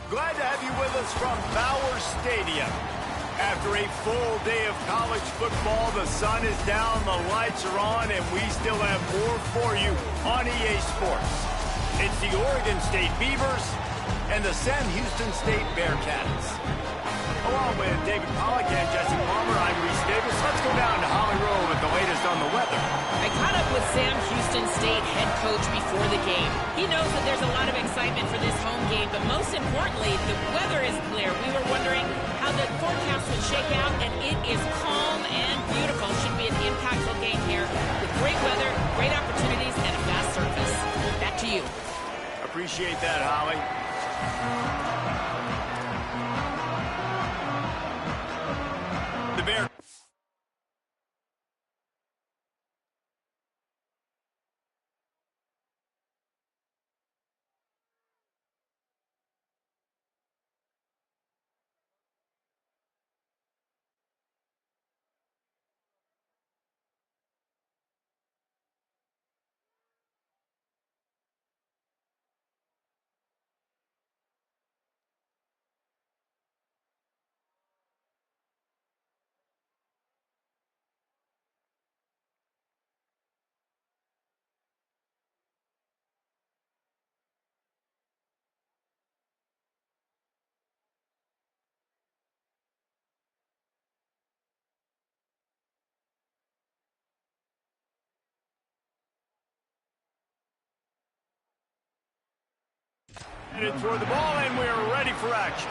Glad to have you with us from Bowers Stadium. After a full day of college football, the sun is down, the lights are on, and we still have more for you on EA Sports. It's the Oregon State Beavers and the Sam Houston State Bearcats. Along with David Pollack and Jesse Palmer, I'm Reese Davis. Let's go down to Holly Rowe with the latest on the weather. I caught up with Sam Houston State head coach before the game. He knows that there's a lot of excitement for this home game, but most importantly, the weather is clear. We were wondering how the forecast would shake out, and it is calm and beautiful. Should be an impactful game here with great weather, great opportunities, and a fast surface. Back to you. Appreciate that, Holly. The Bear. Headed toward the ball, and we're ready for action.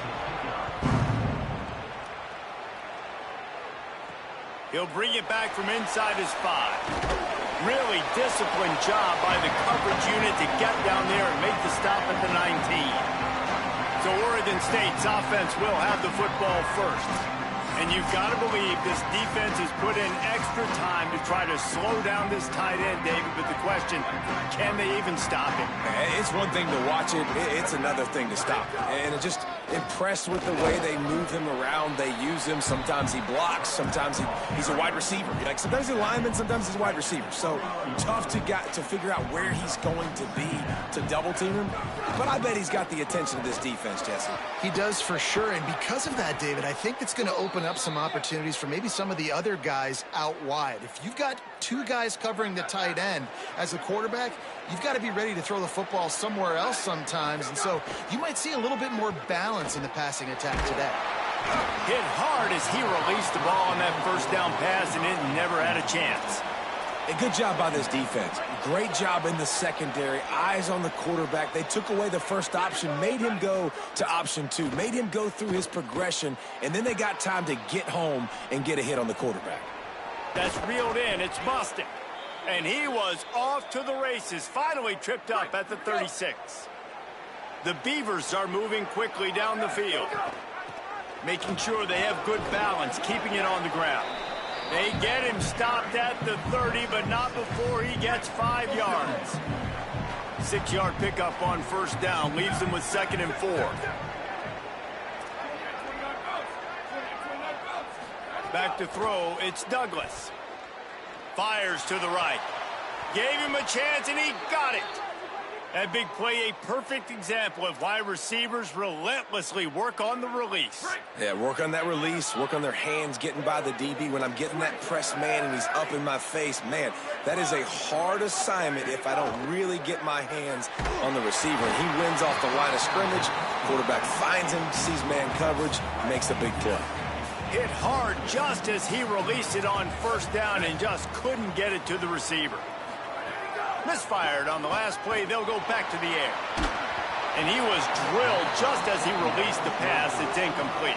He'll bring it back from inside his 5. Really disciplined job by the coverage unit to get down there and make the stop at the 19. So Oregon State's offense will have the football first. And you've got to believe this defense has put in extra time to try to slow down this tight end, David. But the question, can they even stop him? It's one thing to watch it. It's another thing to stop it. And just impressed with the way they move him around. They use him. Sometimes he blocks. Sometimes he's a wide receiver. Like sometimes he's a lineman. Sometimes he's a wide receiver. So tough to figure out where he's going to be to double team him. But I bet he's got the attention of this defense, Jesse. He does for sure. And because of that, David, I think it's going to open up some opportunities for maybe some of the other guys out wide. If you've got 2 guys covering the tight end as a quarterback, you've got to be ready to throw the football somewhere else sometimes. And so you might see a little bit more balance in the passing attack today. Hit hard as he released the ball on that first down pass, and it never had a chance. A good job by this defense. Great job in the secondary. Eyes on the quarterback. They took away the first option, made him go to option 2, made him go through his progression, and then they got time to get home and get a hit on the quarterback. That's reeled in. It's busted. And he was off to the races, finally tripped up at the 36. The Beavers are moving quickly down the field, making sure they have good balance, keeping it on the ground. They get him stopped at the 30, but not before he gets 5 yards. 6-yard pickup on first down leaves them with 2nd and 4. Back to throw, it's Douglas. Fires to the right. Gave him a chance, and he got it. That big play, a perfect example of why receivers relentlessly work on the release. Yeah, work on that release, work on their hands getting by the DB. When I'm getting that press man and he's up in my face, man, that is a hard assignment if I don't really get my hands on the receiver. And he wins off the line of scrimmage. Quarterback finds him, sees man coverage, makes a big play. Hit hard just as he released it on first down and just couldn't get it to the receiver. Misfired on the last play. They'll go back to the air. And he was drilled just as he released the pass. It's incomplete.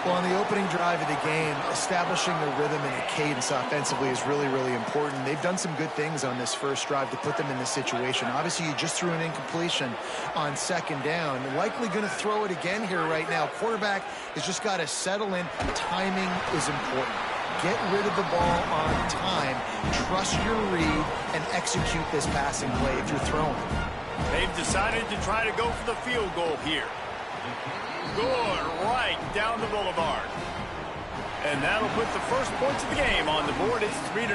Well, on the opening drive of the game, establishing the rhythm and the cadence offensively is really, really important. They've done some good things on this first drive to put them in this situation. Obviously, you just threw an incompletion on 2nd down. Likely going to throw it again here right now. Quarterback has just got to settle in. Timing is important. Get rid of the ball on time. Trust your read and execute this passing play if you're throwing. They've decided to try to go for the field goal here. Good, right down the boulevard. And that'll put the first points of the game on the board. It's 3-0.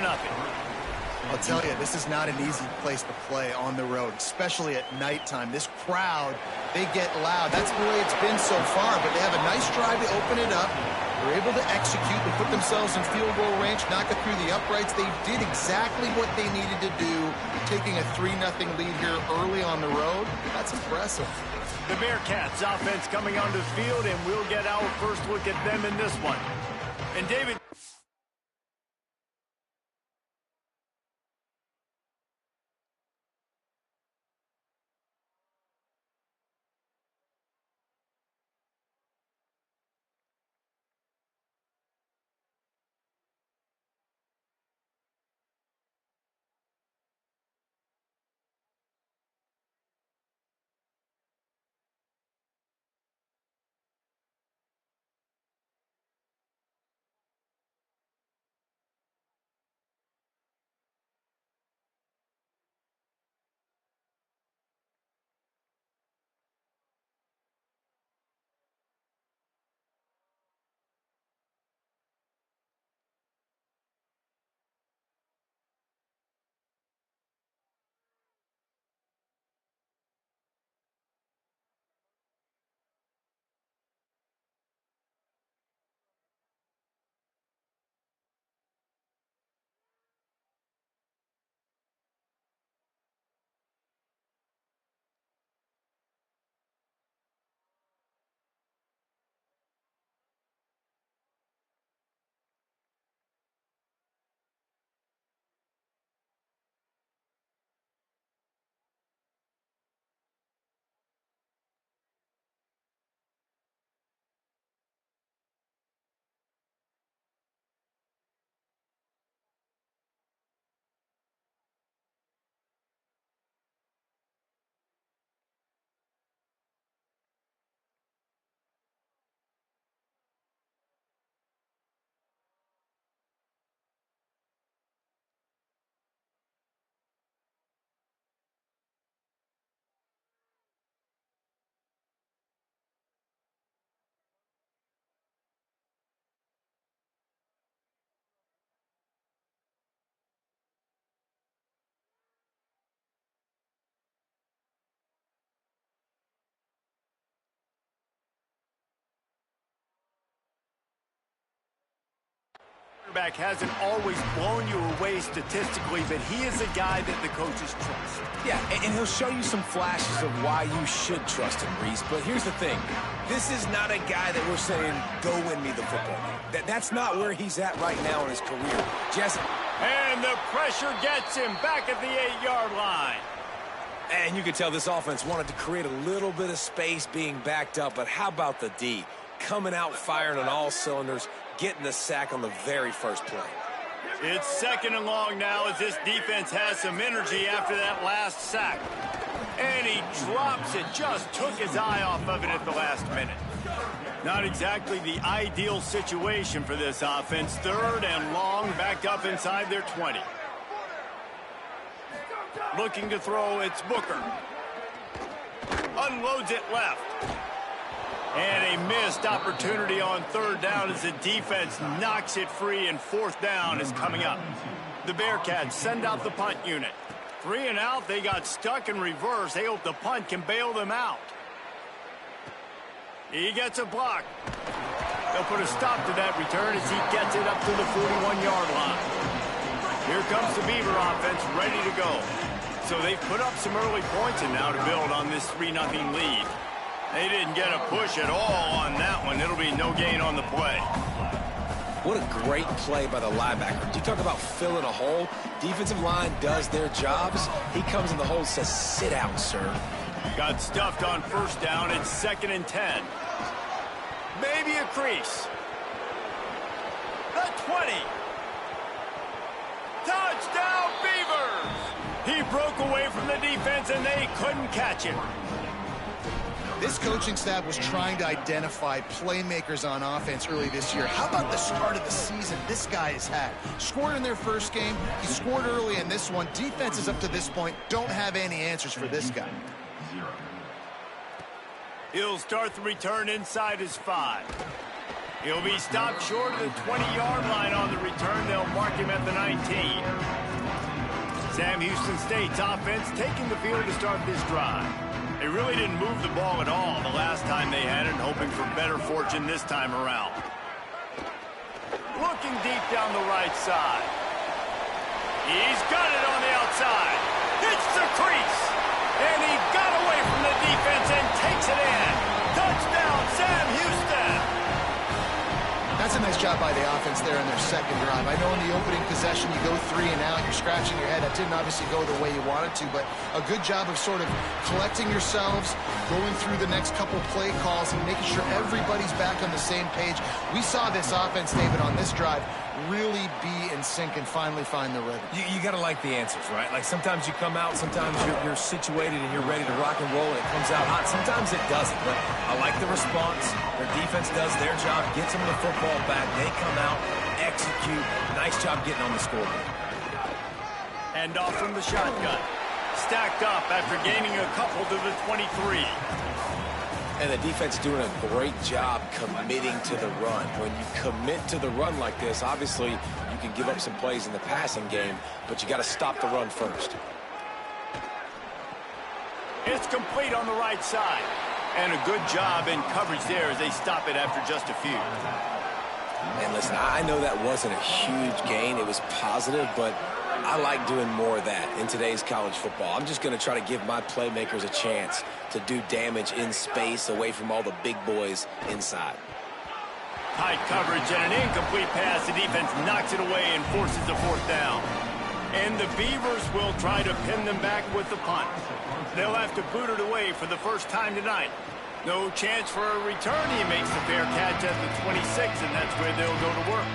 I'll tell you, this is not an easy place to play on the road, especially at nighttime. This crowd, they get loud. That's the way it's been so far, but they have a nice drive to open it up. They're able to execute. They put themselves in field goal range, knock it through the uprights. They did exactly what they needed to do, taking a 3-0 lead here early on the road. That's impressive. The Bearcats offense coming onto the field, and we'll get our first look at them in this one. And David... Quarterback hasn't always blown you away statistically, but he is a guy that the coaches trust. Yeah, and he'll show you some flashes of why you should trust him, Reese. But here's the thing. This is not a guy that we're saying, go win me the football game. That's not where he's at right now in his career. Jesse. And the pressure gets him back at the 8-yard line. And you could tell this offense wanted to create a little bit of space being backed up, but how about the D? Coming out firing on all cylinders, getting the sack on the very first play. It's 2nd and long now as this defense has some energy after that last sack. And he drops it, just took his eye off of it at the last minute. Not exactly the ideal situation for this offense. 3rd and long, backed up inside their 20. Looking to throw, it's Booker. Unloads it left. And a missed opportunity on 3rd down as the defense knocks it free, and 4th down is coming up. The Bearcats send out the punt unit. 3 and out, they got stuck in reverse. They hope the punt can bail them out. He gets a block. They'll put a stop to that return as he gets it up to the 41-yard line. Here comes the Beaver offense ready to go. So they've put up some early points and now to build on this 3-0 lead. They didn't get a push at all on that one. It'll be no gain on the play. What a great play by the linebacker. You talk about filling a hole. Defensive line does their jobs. He comes in the hole and says, sit out, sir. Got stuffed on 1st down. It's 2nd and 10. Maybe a crease. The 20. Touchdown, Beavers! He broke away from the defense, and they couldn't catch him. This coaching staff was trying to identify playmakers on offense early this year. How about the start of the season this guy has had? Scored in their first game. He scored early in this one. Defenses up to this point don't have any answers for this guy. He'll start the return inside his 5. He'll be stopped short of the 20-yard line on the return. They'll mark him at the 19. Sam Houston State's offense taking the field to start this drive. They really didn't move the ball at all the last time they had it, hoping for better fortune this time around. Looking deep down the right side. He's got it on the outside. Hits the crease. And he got away from the defense and takes it in. Touchdown, Sam Houston. That's a nice job by the offense there in their second drive. I know in the opening possession you go 3 and out, you're scratching your head. That didn't obviously go the way you wanted to, but a good job of sort of collecting yourselves, going through the next couple play calls and making sure everybody's back on the same page. We saw this offense, David, on this drive really be in sync and finally find the rhythm. You got to like the answers, right? Like sometimes you come out, sometimes you're situated and you're ready to rock and roll and it comes out hot. Sometimes it doesn't, but I like the response. Their defense does their job, gets them the football back. They come out, execute. Nice job getting on the scoreboard. And off from the shotgun. Stacked up after gaining a couple to the 23. And the defense doing a great job committing to the run. When you commit to the run like this, obviously you can give up some plays in the passing game, but you got to stop the run first. It's complete on the right side. And a good job in coverage there as they stop it after just a few. And listen, I know that wasn't a huge gain. It was positive, but I like doing more of that in today's college football. I'm just going to try to give my playmakers a chance to do damage in space away from all the big boys inside. Tight coverage and an incomplete pass. The defense knocks it away and forces a 4th down. And the Beavers will try to pin them back with the punt. They'll have to boot it away for the first time tonight. No chance for a return. He makes the fair catch at the 26, and that's where they'll go to work.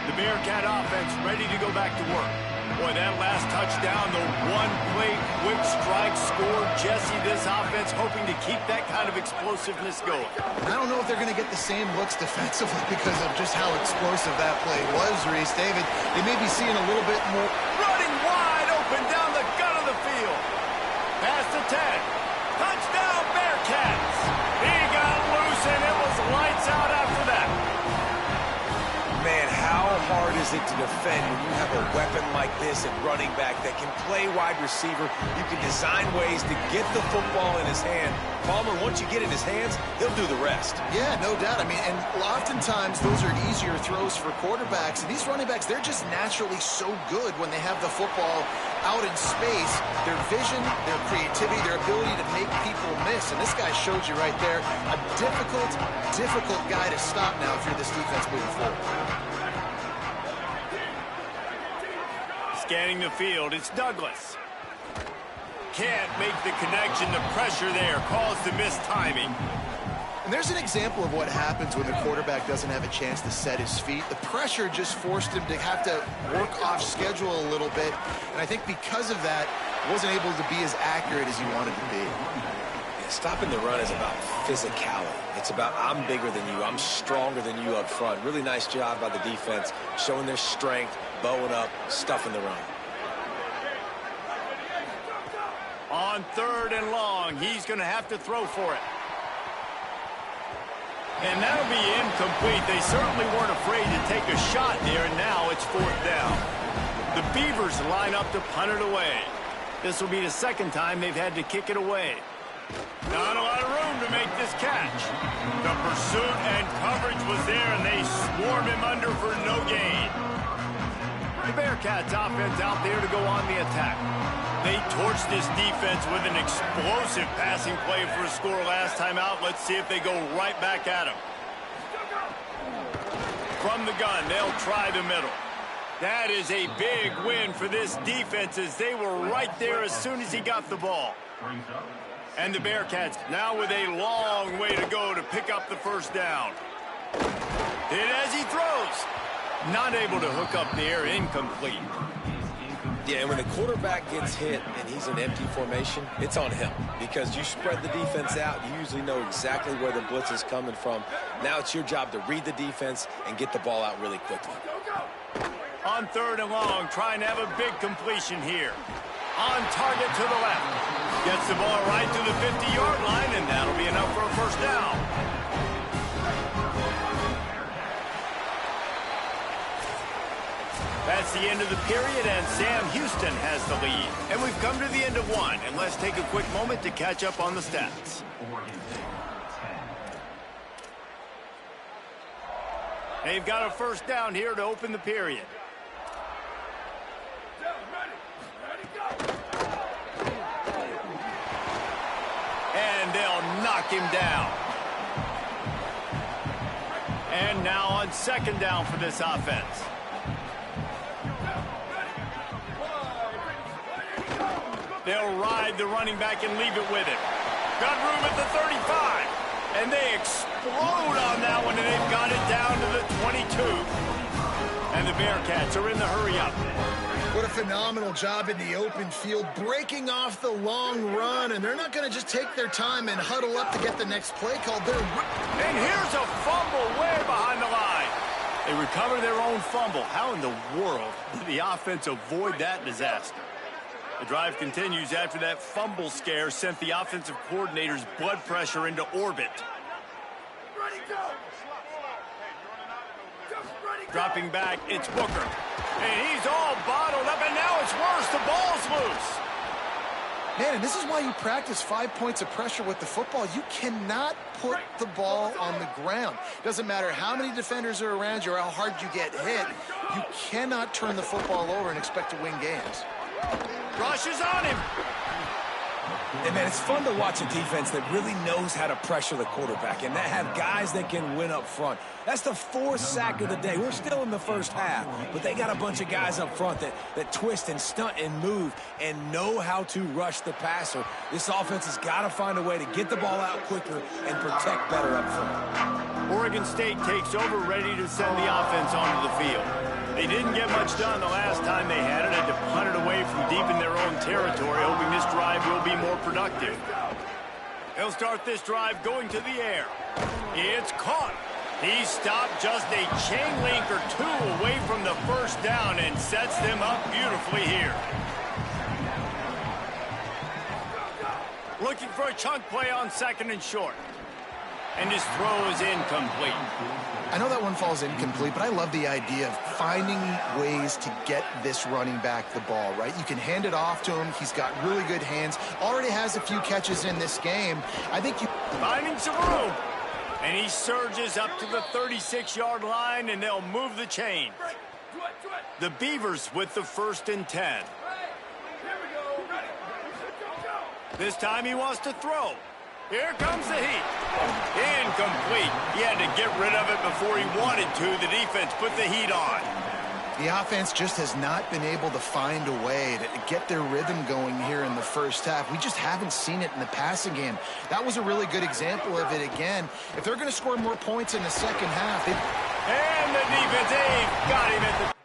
The Bearcat offense ready to go back to work. Boy, that last touchdown, the one-play quick strike score. Jesse, this offense hoping to keep that kind of explosiveness going. I don't know if they're going to get the same looks defensively because of just how explosive that play was, Reese. David, they may be seeing a little bit more. Running wide open down the gut of the field. Past the 10. Touchdown, Bearcats. He got loose, and it was lights out after that. Man, how hard is it to defend when you have a weapon like this at running back that can play wide receiver? You can design ways to get the football in his hand. Palmer, once you get it in his hands, he'll do the rest. Yeah, no doubt. I mean, and oftentimes those are easier throws for quarterbacks. And these running backs, they're just naturally so good when they have the football out in space. Their vision, their creativity, their ability to make people miss. And this guy showed you right there, a difficult guy to stop now if you're this defense moving forward. Scanning the field, it's Douglas. Can't make the connection. The pressure there caused the missed timing. And there's an example of what happens when the quarterback doesn't have a chance to set his feet. The pressure just forced him to have to work off schedule a little bit. And I think because of that, wasn't able to be as accurate as he wanted to be. Stopping the run is about physicality. It's about I'm bigger than you. I'm stronger than you up front. Really nice job by the defense, showing their strength, bowing up, stuffing the run. On 3rd and long, he's going to have to throw for it. And that'll be incomplete. They certainly weren't afraid to take a shot there, and now it's 4th down. The Beavers line up to punt it away. This will be the second time they've had to kick it away. Not a lot of room to make this catch. The pursuit and coverage was there, and they swarm him under for no gain. The Bearcats offense out there to go on the attack. They torched this defense with an explosive passing play for a score last time out. Let's see if they go right back at him. From the gun, they'll try the middle. That is a big win for this defense as they were right there as soon as he got the ball. And the Bearcats now with a long way to go to pick up the 1st down. Hit as he throws. Not able to hook up the air, incomplete. Yeah, and when the quarterback gets hit and he's in empty formation, it's on him. Because you spread the defense out, you usually know exactly where the blitz is coming from. Now it's your job to read the defense and get the ball out really quickly. On 3rd and long, trying to have a big completion here. On target to the left. Gets the ball right to the 50-yard line, and that'll be enough for a 1st down. That's It's the end of the period, and Sam Houston has the lead. And we've come to the end of one, and let's take a quick moment to catch up on the stats. They've got a first down here to open the period. And they'll knock him down. And now on second down for this offense. They'll ride the running back and leave it with him. Got room at the 35. And they explode on that one, and they've got it down to the 22. And the Bearcats are in the hurry-up. What a phenomenal job in the open field, breaking off the long run, and they're not going to just take their time and huddle up to get the next play called. And here's a fumble way behind the line. They recover their own fumble. How in the world did the offense avoid that disaster? The drive continues after that fumble scare sent the offensive coordinator's blood pressure into orbit. Dropping back, it's Booker. And he's all bottled up, and now it's worse. The ball's loose. Man, and this is why you practice 5 points of pressure with the football. You cannot put the ball on the ground. Doesn't matter how many defenders are around you or how hard you get hit. You cannot turn the football over and expect to win games. Rushes on him. And, man, it's fun to watch a defense that really knows how to pressure the quarterback and that have guys that can win up front. That's the fourth sack of the day. We're still in the first half, but they got a bunch of guys up front that twist and stunt and move and know how to rush the passer. This offense has got to find a way to get the ball out quicker and protect better up front. Oregon State takes over, ready to send the offense onto the field. They didn't get much done the last time they had it. Had to punt it away from deep in their own territory, hoping this drive will be more productive. They'll start this drive going to the air. It's caught. He stopped just a chain link or two away from the first down and sets them up beautifully here. Looking for a chunk play on second and short. And his throw is incomplete. I know that one falls incomplete, but I love the idea of finding ways to get this running back the ball, right? You can hand it off to him. He's got really good hands. Already has a few catches in this game. I think you... Finding some room. And he surges up to the 36-yard line, and they'll move the chain. The Beavers with the 1st and 10. This time he wants to throw. Here comes the heat. Incomplete. He had to get rid of it before he wanted to. The defense put the heat on. The offense just has not been able to find a way to get their rhythm going here in the first half. We just haven't seen it in the passing game. That was a really good example of it again. If they're going to score more points in the second half... And the defense, they've got him at the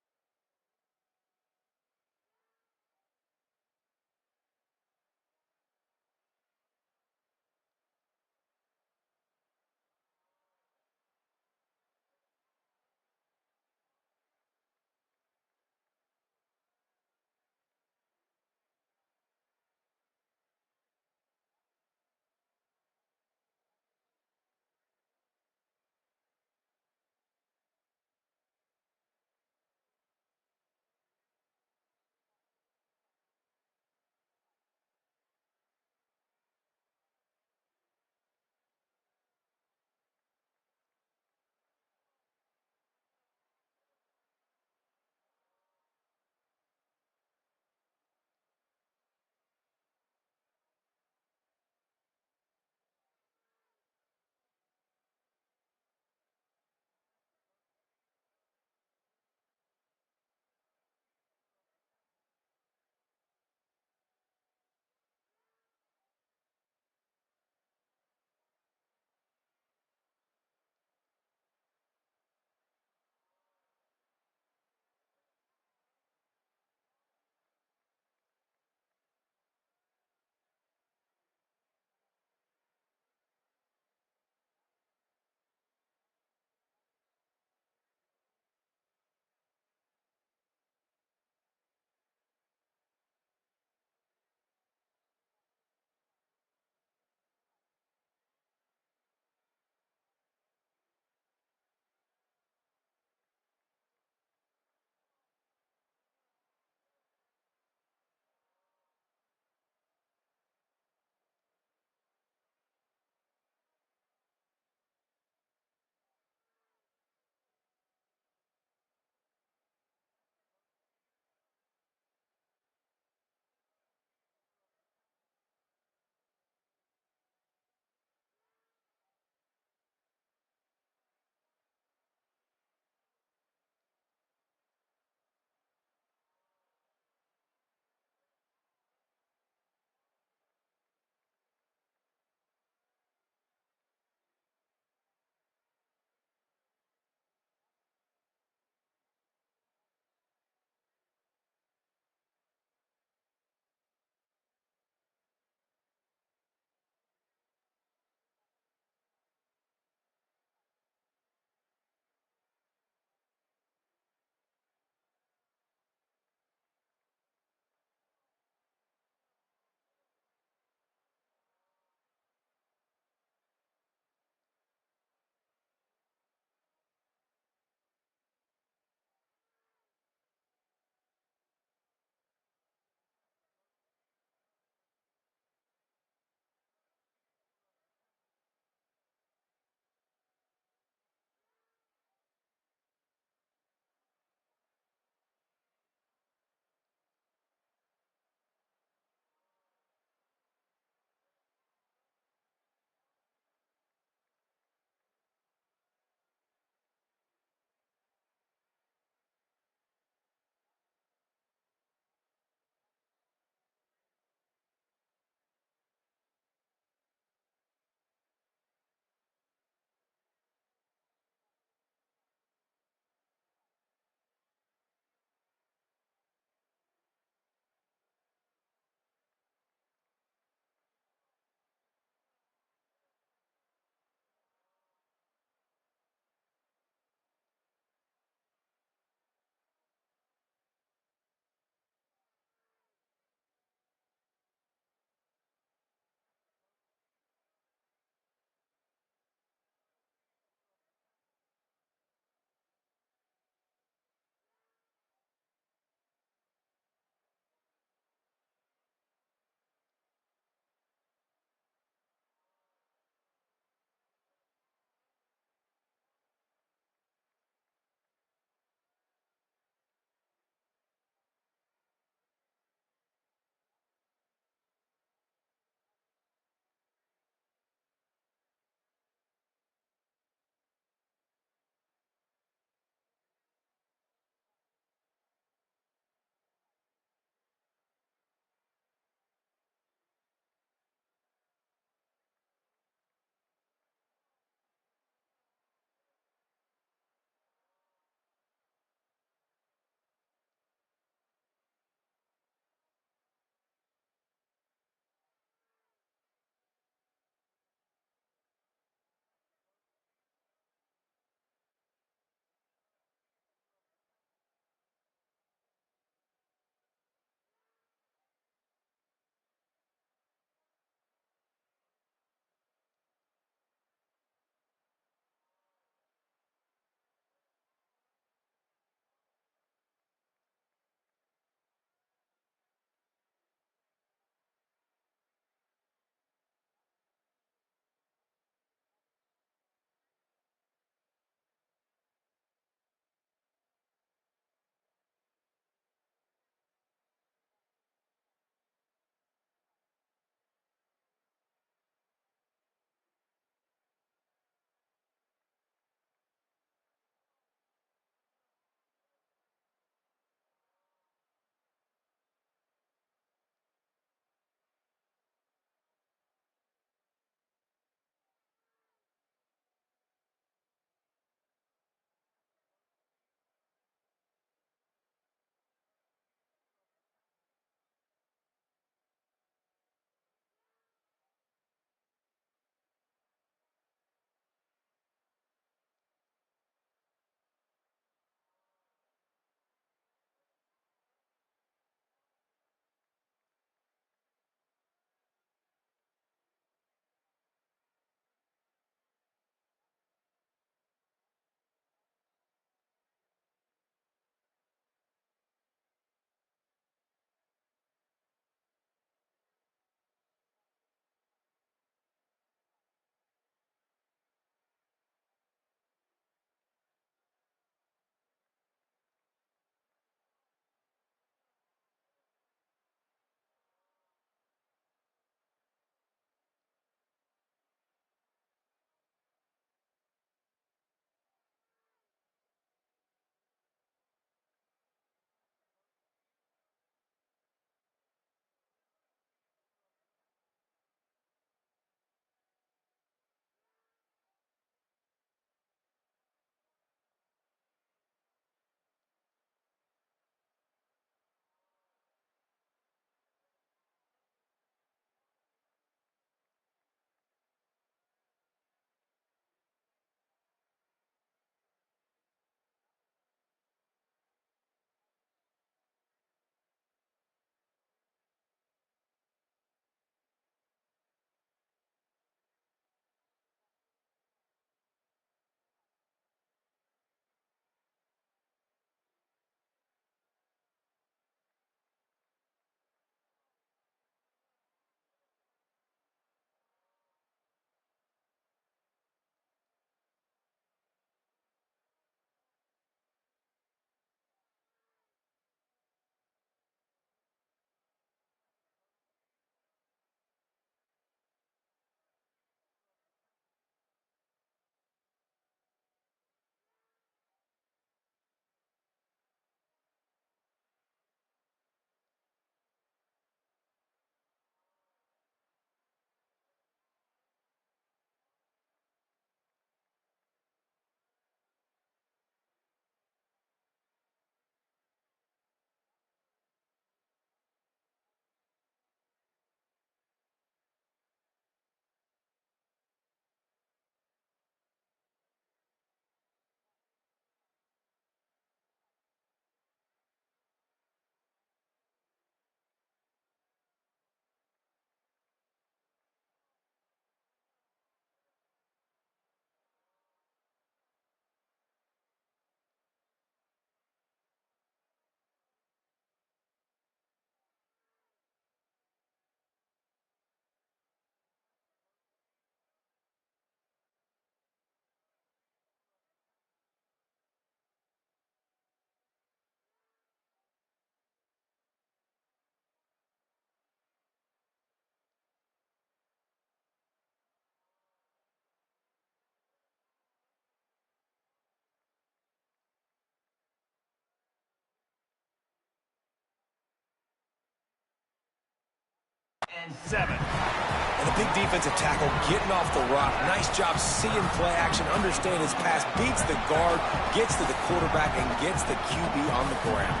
7. And a big defensive tackle getting off the rock. Nice job seeing play action, understanding his pass, beats the guard, gets to the quarterback, and gets the QB on the ground.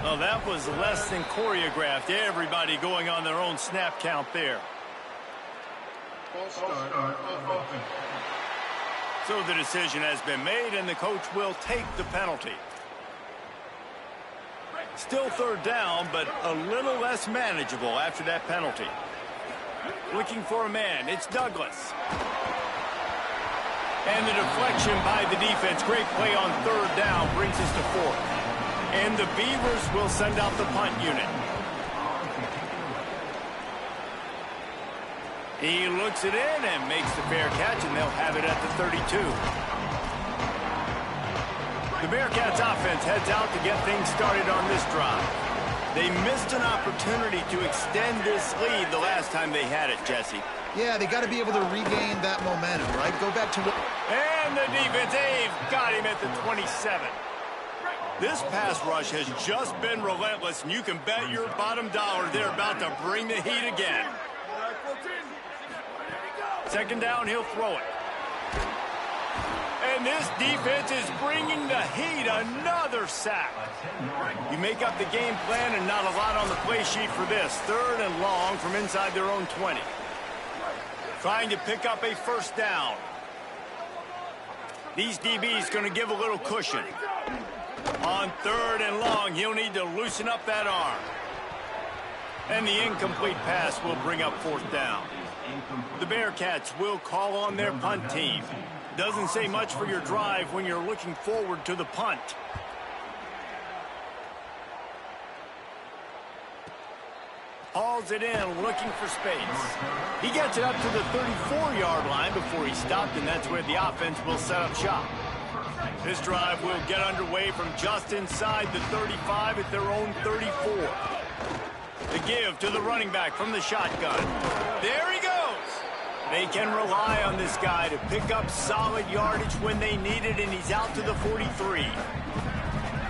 Well, that was less than choreographed. Everybody going on their own snap count there. So the decision has been made, and the coach will take the penalty. Still third down, but a little less manageable after that penalty. Looking for a man. It's Douglas. And the deflection by the defense. Great play on third down brings us to 4th. And the Beavers will send out the punt unit. He looks it in and makes the fair catch, and they'll have it at the 32. The Bearcats offense heads out to get things started on this drive. They missed an opportunity to extend this lead the last time they had it, Jesse. Yeah, they got to be able to regain that momentum, right? Go back to... And the defense, they've got him at the 27. This pass rush has just been relentless, and you can bet your bottom dollar they're about to bring the heat again. Second down, he'll throw it. And this defense is bringing the heat. Another sack. You make up the game plan and not a lot on the play sheet for this. Third and long from inside their own 20. Trying to pick up a first down. These DBs going to give a little cushion. On third and long, he'll need to loosen up that arm. And the incomplete pass will bring up 4th down. The Bearcats will call on their punt team. Doesn't say much for your drive when you're looking forward to the punt. Hauls it in, looking for space. He gets it up to the 34-yard line before he stopped, and that's where the offense will set up shop. This drive will get underway from just inside the 35 at their own 34. The give to the running back from the shotgun. There he goes. They can rely on this guy to pick up solid yardage when they need it, and he's out to the 43.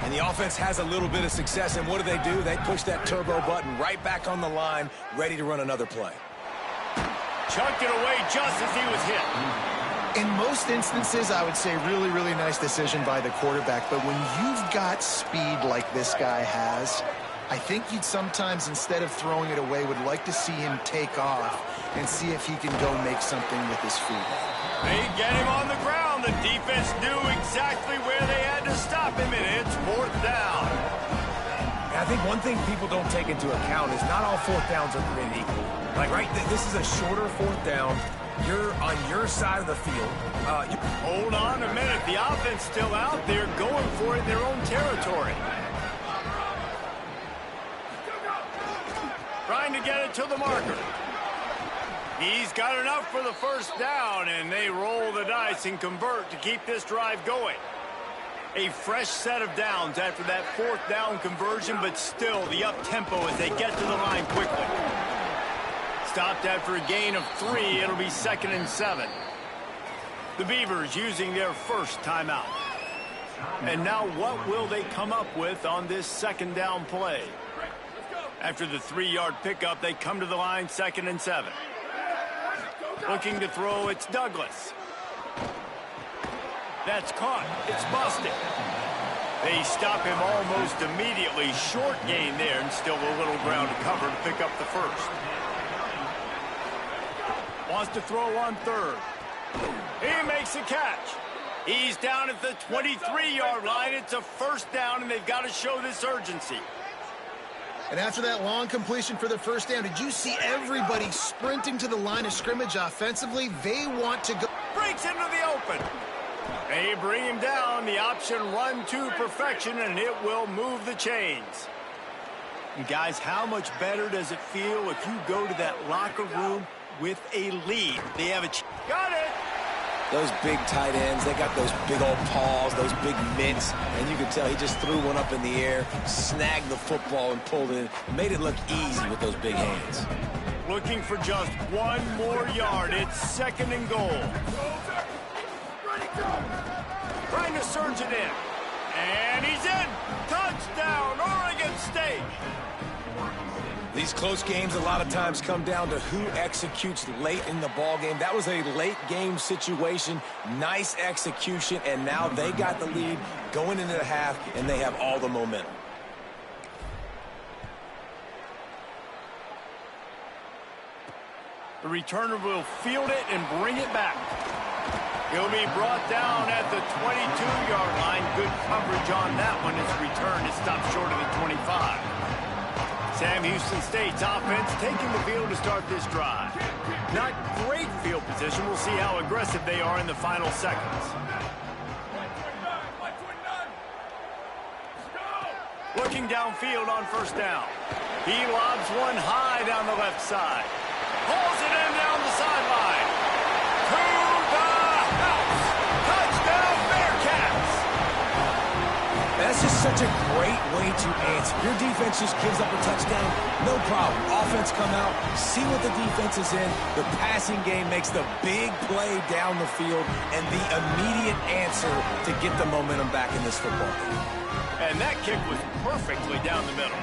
And the offense has a little bit of success, and what do? They push that turbo button right back on the line, ready to run another play. Chucked it away just as he was hit. In most instances, I would say really, really nice decision by the quarterback. But when you've got speed like this guy has, I think you'd sometimes, instead of throwing it away, would like to see him take off and see if he can go make something with his feet. They get him on the ground. The defense knew exactly where they had to stop him, and it's 4th down. And I think one thing people don't take into account is not all 4th downs are created equal. Like, right, this is a shorter 4th down. You're on your side of the field. Hold on a minute. The offense still out there going for it in their own territory. Trying to get it to the marker. He's got enough for the first down, and they roll the dice and convert to keep this drive going. A fresh set of downs after that 4th down conversion, but still the up-tempo as they get to the line quickly. Stopped after a gain of 3. It'll be 2nd and 7. The Beavers using their first timeout. And now what will they come up with on this 2nd down play? After the 3-yard pickup, they come to the line, 2nd and 7. Looking to throw, it's Douglas. That's caught. It's busted. They stop him almost immediately. Short gain there, and still a little ground to cover to pick up the first. Wants to throw on third. He makes a catch. He's down at the 23-yard line. It's a first down, and they've got to show this urgency. And after that long completion for the first down, did you see everybody sprinting to the line of scrimmage offensively? They want to go. Breaks into the open. They bring him down. The option run to perfection, and it will move the chains. And guys, how much better does it feel if you go to that locker room with a lead? They have a got it. Those big tight ends, they got those big old paws, those big mitts, and you can tell he just threw one up in the air, snagged the football and pulled it in. Made it look easy with those big hands. Looking for just one more yard. It's 2nd and goal. trying to surge it in. And he's in. Touchdown, Oregon State. These close games a lot of times come down to who executes late in the ball game. That was a late game situation. Nice execution, and now they got the lead going into the half, and they have all the momentum. The returner will field it and bring it back. He'll be brought down at the 22-yard line. Good coverage on that one. His return is stopped short of the 25. Sam Houston State's offense taking the field to start this drive. Not great field position. We'll see how aggressive they are in the final seconds. Looking downfield on first down. He lobs one high down the left side. Pulls it in down the sideline. To the house. Touchdown, Bearcats. That's just such a great way to answer. Your defense just gives up a touchdown, no problem. Offense come out, see what the defense is in. The passing game makes the big play down the field and the immediate answer to get the momentum back in this football game. And that kick was perfectly down the middle.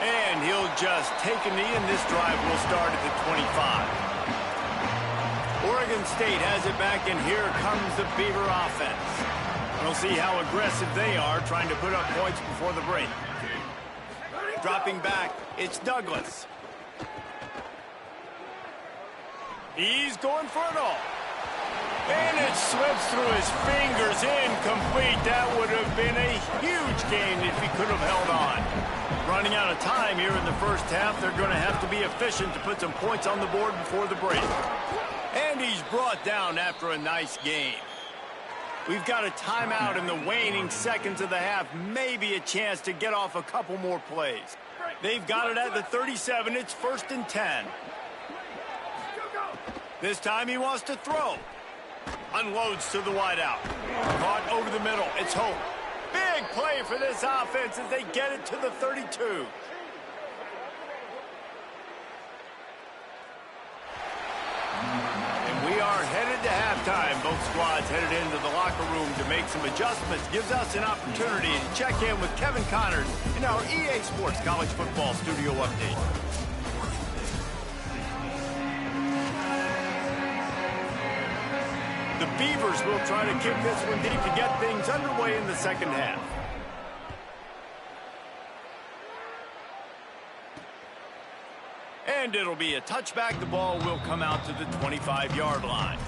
And he'll just take a knee, and this drive will start at the 25. Oregon State has it back, and here comes the Beaver offense. We'll see how aggressive they are trying to put up points before the break. Dropping back, it's Douglas. He's going for it all. And it slips through his fingers, incomplete. That would have been a huge gain if he could have held on. Running out of time here in the first half. They're going to have to be efficient to put some points on the board before the break. And he's brought down after a nice game. We've got a timeout in the waning seconds of the half. Maybe a chance to get off a couple more plays. They've got it at the 37. It's 1st and 10. This time he wants to throw. Unloads to the wideout. Caught over the middle. It's Hope. Big play for this offense as they get it to the 32. And we are headed to halftime. Both squads headed into the locker room to make some adjustments. Gives us an opportunity to check in with Kevin Connors in our EA Sports College Football Studio Update. The Beavers will try to kick this one deep to get things underway in the second half. And it'll be a touchback. The ball will come out to the 25-yard line.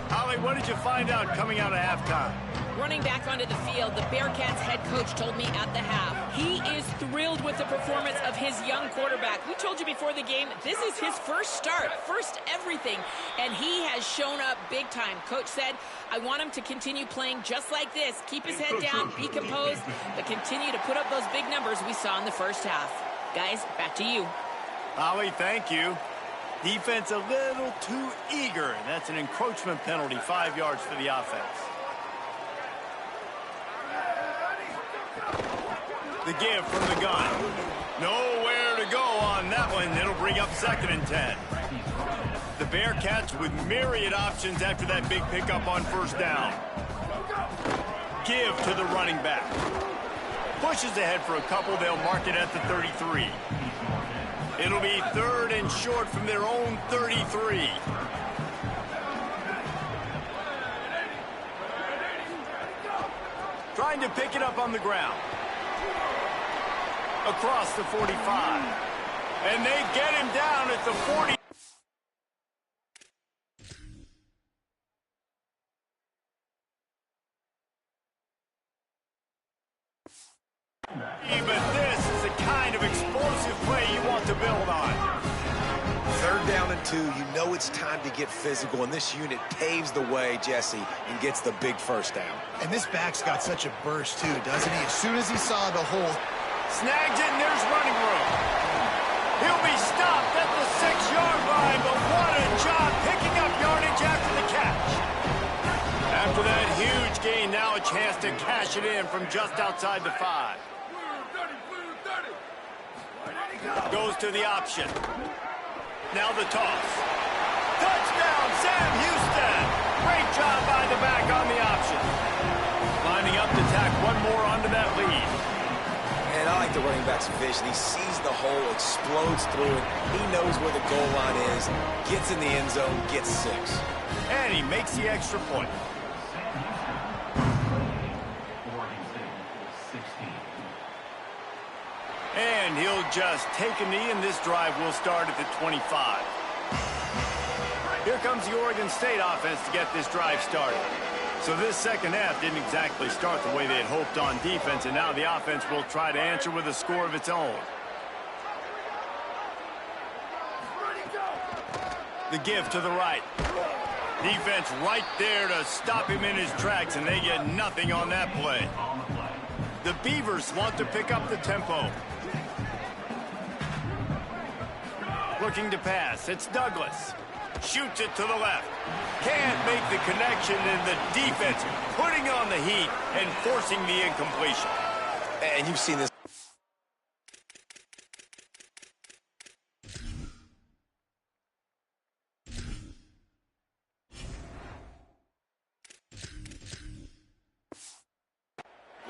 Holly, what did you find out coming out of halftime? Running back onto the field, the Bearcats head coach told me at the half, he is thrilled with the performance of his young quarterback. We told you before the game, this is his first start, first everything, and he has shown up big time. Coach said, I want him to continue playing just like this. Keep his head down, be composed, but continue to put up those big numbers we saw in the first half. Guys, back to you. Holly, thank you. Defense a little too eager, and that's an encroachment penalty, 5 yards for the offense. The give from the gun. Nowhere to go on that one. It'll bring up 2nd and 10. The Bearcats with myriad options after that big pickup on first down. Give to the running back. Pushes ahead for a couple. They'll mark it at the 33. It'll be 3rd and short from their own 33. Trying to pick it up on the ground. Across the 45. And they get him down at the 40. But this is the kind of explosive play you want to build on. 3rd down and 2. You know it's time to get physical, and this unit paves the way, Jesse, and gets the big first down. And this back's got such a burst, too, doesn't he? As soon as he saw the hole, snags it, and there's running room. He'll be stopped at the 6-yard line, but what a job picking up yardage after the catch. After that huge gain, now a chance to cash it in from just outside the 5. Goes to the option. Now the toss. Touchdown, Sam Houston. Great job by the back on the option. Lining up to tack one more onto that lead. And I like the running back's vision. He sees the hole, explodes through it. He knows where the goal line is, gets in the end zone, gets 6. And he makes the extra point. And he'll just take a knee, and this drive will start at the 25. Here comes the Oregon State offense to get this drive started. So this second half didn't exactly start the way they had hoped on defense, and now the offense will try to answer with a score of its own. The give to the right. Defense right there to stop him in his tracks, and they get nothing on that play. The Beavers want to pick up the tempo. Looking to pass. It's Douglas. Shoots it to the left. Can't make the connection, and the defense putting on the heat and forcing the incompletion. And you've seen this.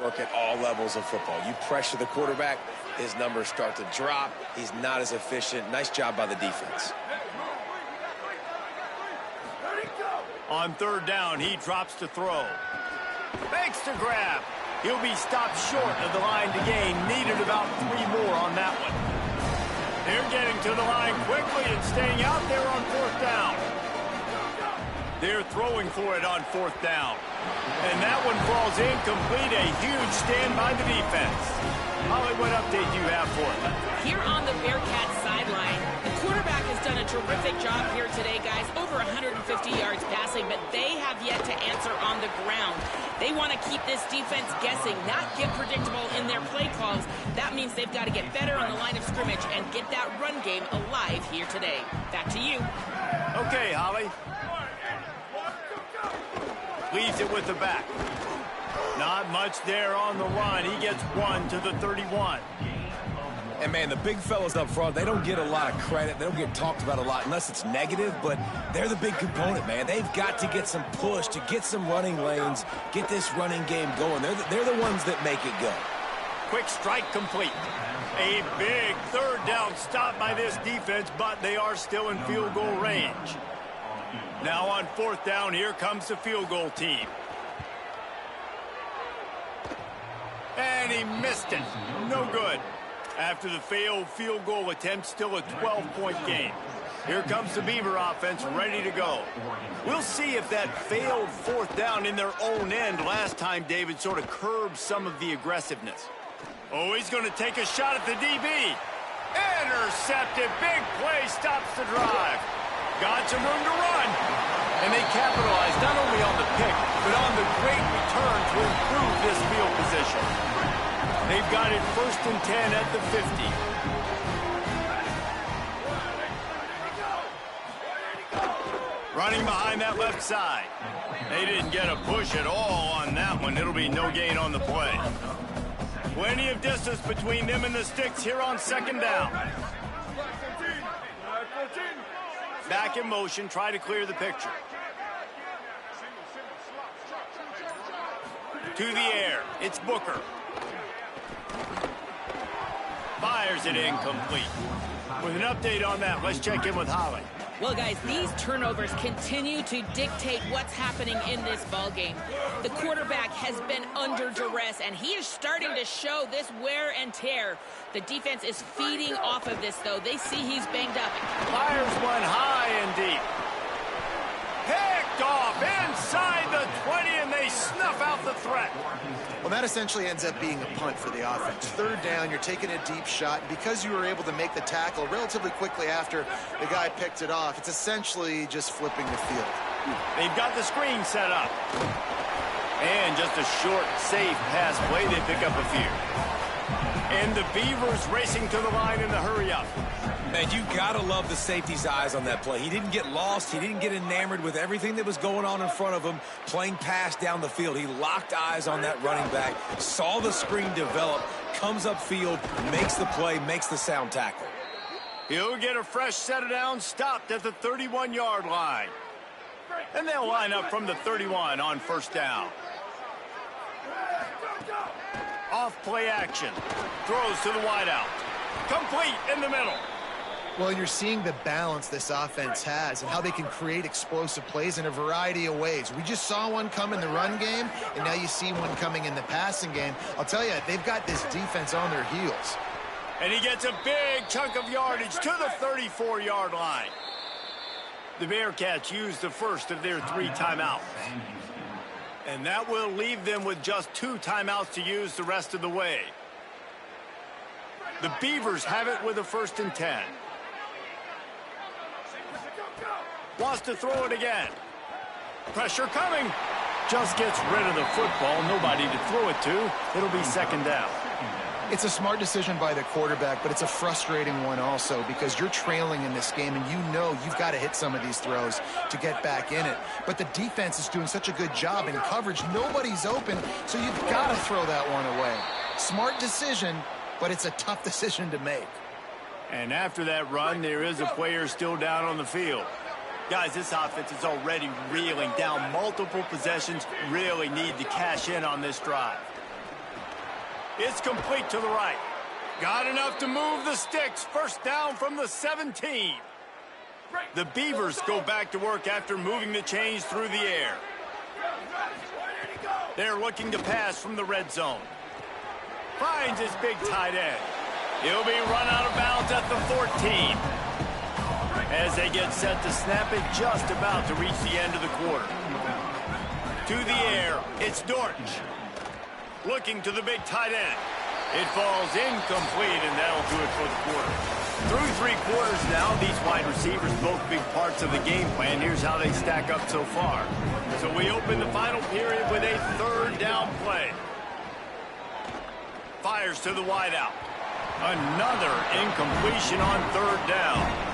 Work at all levels of football. You pressure the quarterback, his numbers start to drop. He's not as efficient. Nice job by the defense. On third down, he drops to throw. Fakes to grab. He'll be stopped short of the line to gain. Needed about 3 more on that one. They're getting to the line quickly and staying out there on fourth down. They're throwing for it on fourth down. And that one falls incomplete. A huge stand by the defense. Holly, what update do you have for us? Here on the Bearcats sideline, the quarterback has done a terrific job here today, guys. Over 150 yards passing, but they have yet to answer on the ground. They want to keep this defense guessing, not get predictable in their play calls. That means they've got to get better on the line of scrimmage and get that run game alive here today. Back to you. Okay, Holly. Leaves it with the back. Not much there on the run. He gets 1 to the 31. And, man, the big fellas up front, they don't get a lot of credit. They don't get talked about a lot unless it's negative, but they're the big component, man. They've got to get some push, to get some running lanes, get this running game going. They're the ones that make it go. Quick strike complete. A big third down stop by this defense, but they are still in field goal range. Now on fourth down, here comes the field goal team. And he missed it. No good. After the failed field goal attempt, still a 12-point game. Here comes the Beaver offense ready to go. We'll see if that failed fourth down in their own end last time, David, sort of curbed some of the aggressiveness. Oh, he's going to take a shot at the DB. Intercepted. Big play stops the drive. Got some room to run. And they capitalized not only on the pick, but on the great return to improve this field position. They've got it 1st and 10 at the 50. Running behind that left side. They didn't get a push at all on that one. It'll be no gain on the play. Plenty of distance between them and the sticks here on second down. Back in motion, try to clear the picture. To the air, it's Booker. Fires it incomplete. With an update on that, let's check in with Holly. Well, guys, these turnovers continue to dictate what's happening in this ballgame. The quarterback has been under duress, and he is starting to show this wear and tear. The defense is feeding off of this, though. They see he's banged up. Fires one high and deep. Picked off inside the 20, and they snuff out the threat. Well, that essentially ends up being a punt for the offense. Third down, you're taking a deep shot, and because you were able to make the tackle relatively quickly after the guy picked it off, it's essentially just flipping the field. They've got the screen set up. And just a short, safe pass play, they pick up a few. And the Beavers racing to the line in the hurry-up. Man, you gotta love the safety's eyes on that play. He didn't get lost. He didn't get enamored with everything that was going on in front of him, playing pass down the field. He locked eyes on that running back, saw the screen develop, comes upfield, makes the play, makes the sound tackle. He'll get a fresh set of downs, stopped at the 31-yard line. And they'll line up from the 31 on first down. Off play action. Throws to the wideout. Complete in the middle. Well, you're seeing the balance this offense has and how they can create explosive plays in a variety of ways. We just saw one come in the run game, and now you see one coming in the passing game. I'll tell you, they've got this defense on their heels. And he gets a big chunk of yardage to the 34-yard line. The Bearcats use the first of their 3 timeouts. And that will leave them with just 2 timeouts to use the rest of the way. The Beavers have it with a 1st and 10. Wants to throw it again. Pressure coming. Just gets rid of the football. Nobody to throw it to. It'll be 2nd down. It's a smart decision by the quarterback, but it's a frustrating one also because you're trailing in this game and you know you've got to hit some of these throws to get back in it. But the defense is doing such a good job in coverage. Nobody's open, so you've got to throw that one away. Smart decision, but it's a tough decision to make. And after that run, there is a player still down on the field. Guys, this offense is already reeling down multiple possessions. Really need to cash in on this drive. It's complete to the right. Got enough to move the sticks. First down from the 17. The Beavers go back to work after moving the chains through the air. They're looking to pass from the red zone. Finds his big tight end. He'll be run out of bounds at the 14. As they get set to snap it, just about to reach the end of the quarter. To the air, it's Dortch. Looking to the big tight end. It falls incomplete, and that'll do it for the quarter. Through 3 quarters now, these wide receivers, both big parts of the game plan. Here's how they stack up so far. So we open the final period with a 3rd down play. Fires to the wideout. Another incompletion on 3rd down.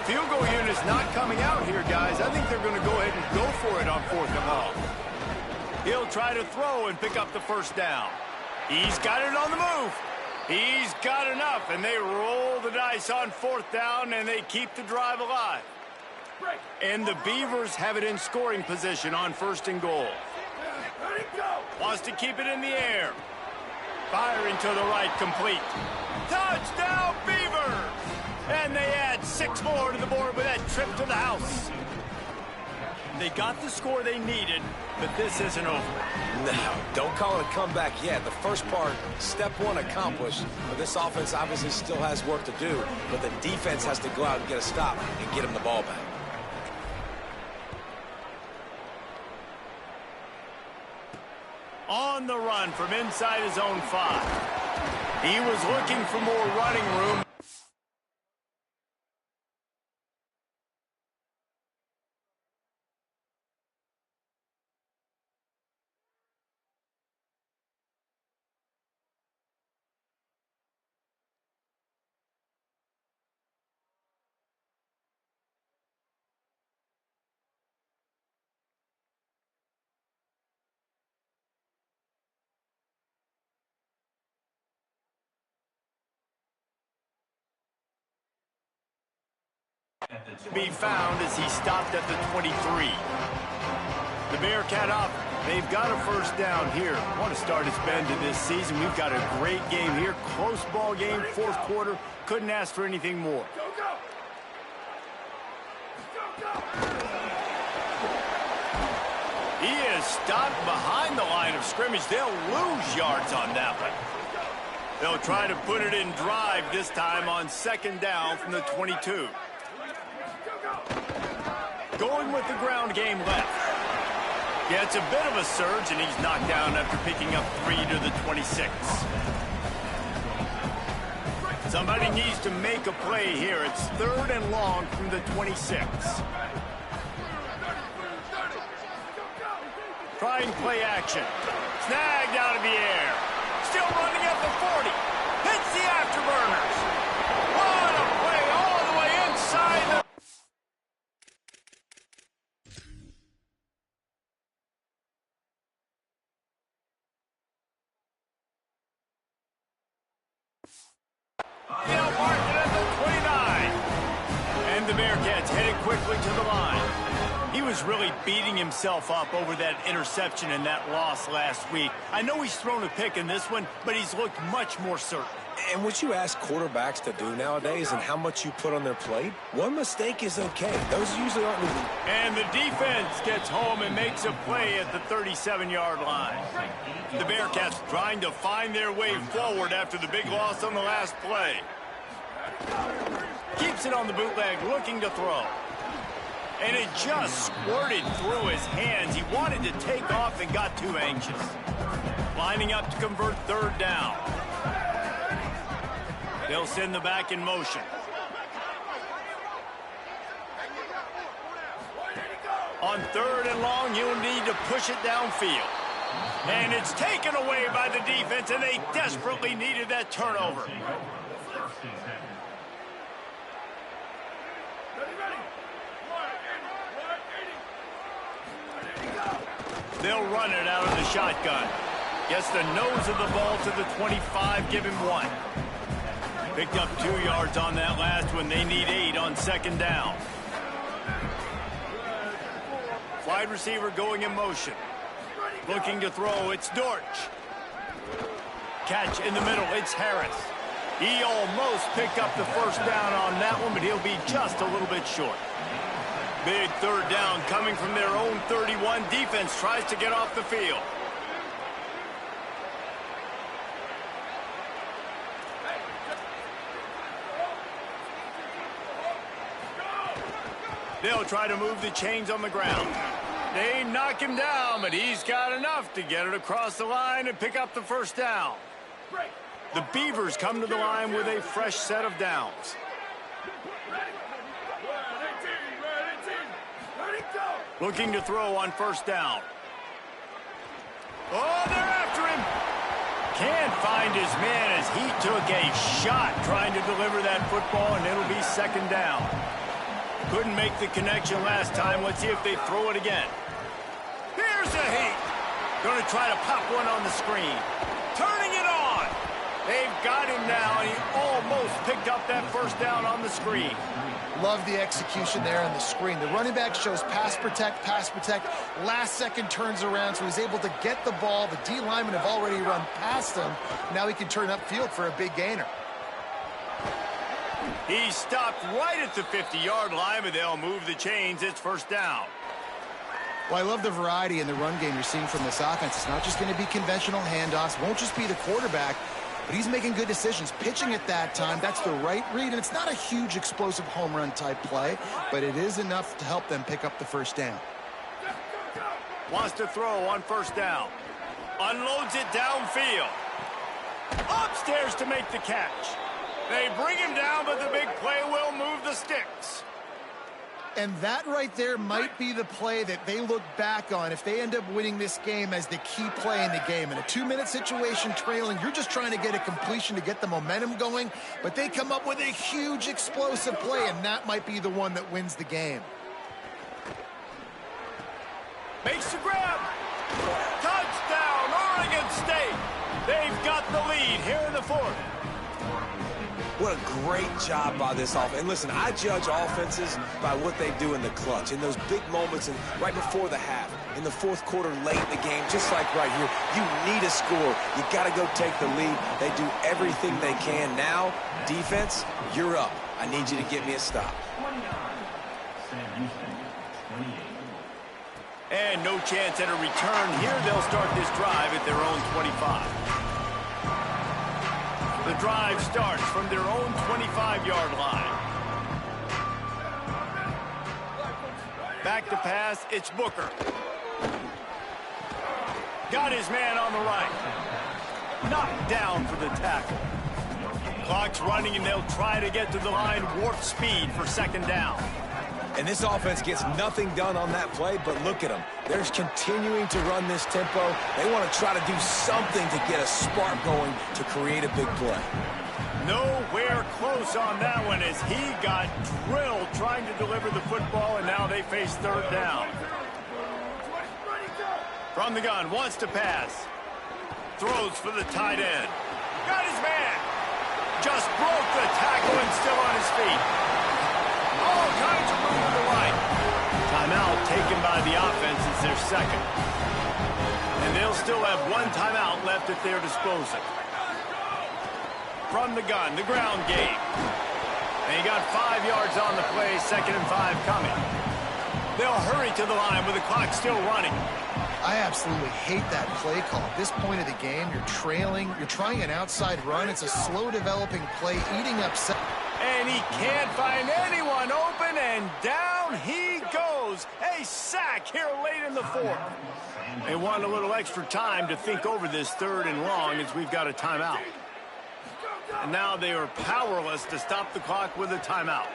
Field goal unit's not coming out here, guys. I think they're going to go ahead and go for it on 4th and long. He'll try to throw and pick up the first down. He's got it on the move. He's got enough, and they roll the dice on 4th down, and they keep the drive alive. And the Beavers have it in scoring position on 1st and goal. Wants to keep it in the air. Firing to the right, complete. Touchdown, Beavers! And they add 6 more to the board with that trip to the house. They got the score they needed, but this isn't over. No, don't call it a comeback yet. The first part, step 1 accomplished. But this offense obviously still has work to do, but the defense has to go out and get a stop and get him the ball back. On the run from inside his own 5. He was looking for more running room. To be found as he stopped at the 23. The Bearcat up. They've got a first down here. Want to start its bend to this season. We've got a great game here. Close ball game, 4th quarter. Couldn't ask for anything more. He is stopped behind the line of scrimmage. They'll lose yards on that one. They'll try to put it in drive this time on 2nd down from the 22. Going with the ground game left. Gets a bit of a surge, and he's knocked down after picking up 3 to the 26. Somebody needs to make a play here. It's 3rd and long from the 26. Trying play action. Snagged out of the air. Still running at the 40. Hits the afterburners. What a Bearcats headed quickly to the line. He was really beating himself up over that interception and that loss last week. I know he's thrown a pick in this one, but he's looked much more certain. And what you ask quarterbacks to do nowadays and how much you put on their plate, one mistake is okay. Those usually aren't moving. And the defense gets home and makes a play at the 37-yard line. The Bearcats trying to find their way forward after the big loss on the last play. Keeps it on the bootleg, looking to throw. And it just squirted through his hands. He wanted to take off and got too anxious. Lining up to convert third down. They'll send the back in motion. On third and long, you'll need to push it downfield. And it's taken away by the defense, and they desperately needed that turnover. They'll run it out of the shotgun. Gets the nose of the ball to the 25, give him 1. Picked up 2 yards on that last one. They need 8 on second down. Wide receiver going in motion. Looking to throw, it's Dortch. Catch in the middle, it's Harris. He almost picked up the first down on that one, but he'll be just a little bit short. Big third down coming from their own 31. Defense tries to get off the field. They'll try to move the chains on the ground. They knock him down, but he's got enough to get it across the line and pick up the first down. The Beavers come to the line with a fresh set of downs. Looking to throw on first down. Oh, they're after him. Can't find his man as he took a shot trying to deliver that football, and it'll be second down. Couldn't make the connection last time. Let's see if they throw it again. Here's a heat. Going to try to pop one on the screen. Turning it on. They've got him now, and he almost picked up that first down on the screen. Love the execution there on the screen. The running back shows pass protect, last second turns around, so he's able to get the ball. The D linemen have already run past him. Now he can turn upfield for a big gainer. He stopped right at the 50-yard line, but they'll move the chains. It's first down. Well, I love the variety in the run game you're seeing from this offense. It's not just going to be conventional handoffs. Won't just be the quarterback. But he's making good decisions, pitching at that time. That's the right read, and it's not a huge explosive home run type play, but it is enough to help them pick up the first down. Wants to throw on first down. Unloads it downfield. Upstairs to make the catch. They bring him down, but the big play will move the sticks. And that right there might be the play that they look back on if they end up winning this game as the key play in the game. In a 2-minute situation trailing, you're just trying to get a completion to get the momentum going, but they come up with a huge explosive play, and that might be the one that wins the game. Makes the grab. Touchdown, Oregon State. They've got the lead here in the fourth. What a great job by this offense. And listen, I judge offenses by what they do in the clutch, in those big moments and right before the half, in the fourth quarter, late in the game, just like right here. You need a score. You got to go take the lead. They do everything they can. Now, defense, you're up. I need you to get me a stop. And no chance at a return here. They'll start this drive at their own 25. The drive starts from their own 25-yard line. Back to pass, it's Booker. Got his man on the right. Knocked down for the tackle. Clock's running, and they'll try to get to the line warp speed for second down. And this offense gets nothing done on that play, but look at them. They're continuing to run this tempo. They want to try to do something to get a spark going to create a big play. Nowhere close on that one as he got drilled trying to deliver the football, and now they face third down. From the gun, wants to pass. Throws for the tight end. Got his man. Just broke the tackle and still on his feet. All kinds of room to the right. Timeout taken by the offense is their second. And they'll still have one timeout left at their disposal. From the gun, the ground game. And he got 5 yards on the play, 2nd and 5 coming. They'll hurry to the line with the clock still running. I absolutely hate that play call. At this point of the game, you're trailing, you're trying an outside run. It's a slow developing play, eating up. And he can't find anyone open, and down he goes. A sack here late in the fourth. They want a little extra time to think over this 3rd and long as we've got a timeout. And now they are powerless to stop the clock with a timeout.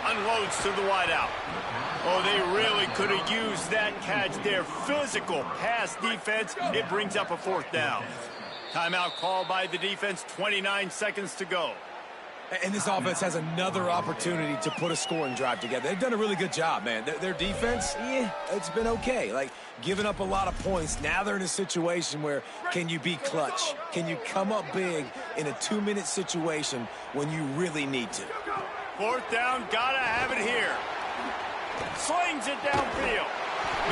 Unloads to the wideout. Oh, they really could have used that catch there. Physical pass defense. It brings up a 4th down. Timeout called by the defense. 29 seconds to go. And this offense has another opportunity to put a scoring drive together. They've done a really good job, man. Their defense, it's been okay. Like, giving up a lot of points. Now they're in a situation where can you be clutch? Can you come up big in a 2-minute situation when you really need to? 4th down, gotta have it here. Slings it downfield.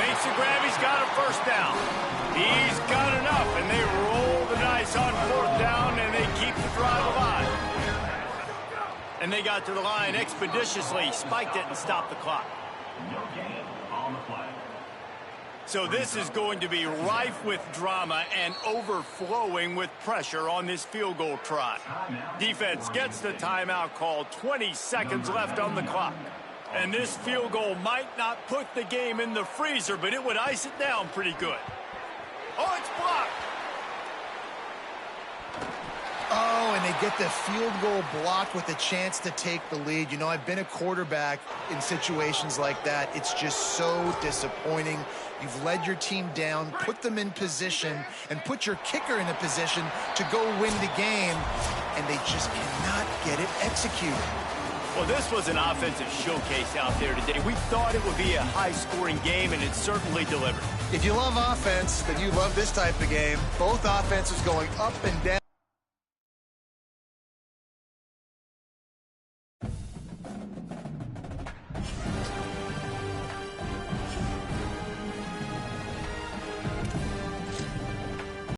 Makes the grab, he's got a 1st down. He's got enough, and they roll the dice on 4th down, and they keep the drive alive. And they got to the line expeditiously, spiked it, and stopped the clock. So this is going to be rife with drama and overflowing with pressure on this field goal try. Defense gets the timeout call. 20 seconds left on the clock. And this field goal might not put the game in the freezer, but it would ice it down pretty good. Oh, it's blocked. Oh, and they get the field goal blocked with a chance to take the lead. You know, I've been a quarterback in situations like that. It's just so disappointing. You've led your team down, put them in position, and put your kicker in a position to go win the game, and they just cannot get it executed. Well, this was an offensive showcase out there today. We thought it would be a high-scoring game, and it certainly delivered. If you love offense, then you love this type of game. Both offenses going up and down.